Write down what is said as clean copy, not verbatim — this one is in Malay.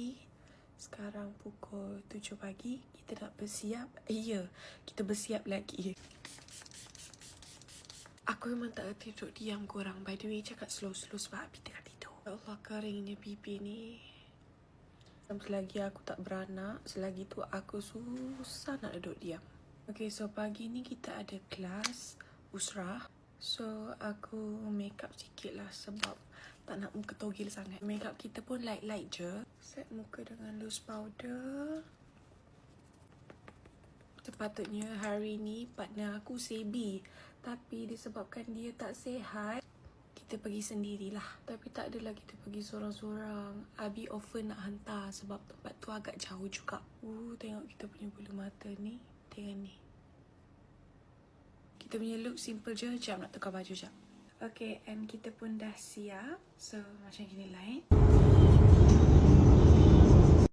pagi. Sekarang pukul 7 pagi. Kita nak bersiap. Kita bersiap lagi. Aku memang tak reti duduk diam korang. By the way, cakap slow-slow sebab Abi tengah tidur. Ya Allah, keringnya pipi ni. Selagi aku tak beranak, selagi tu aku susah nak duduk diam. Okay, so pagi ni kita ada kelas Usrah. So, aku make up sikit lah sebab tak nak muka togel sangat. Make up kita pun light-light je. Set muka dengan loose powder. Sepatutnya hari ni partner aku Sebi. Tapi disebabkan dia tak sihat, kita pergi sendirilah. Tapi tak adalah kita pergi sorang-sorang. Abi offer nak hantar sebab tempat tu agak jauh juga. Tengok kita punya bulu mata ni. Tengok ni. Kita punya look simple je. Jap nak tukar baju jap. Okay, and kita pun dah siap. So, macam gini lah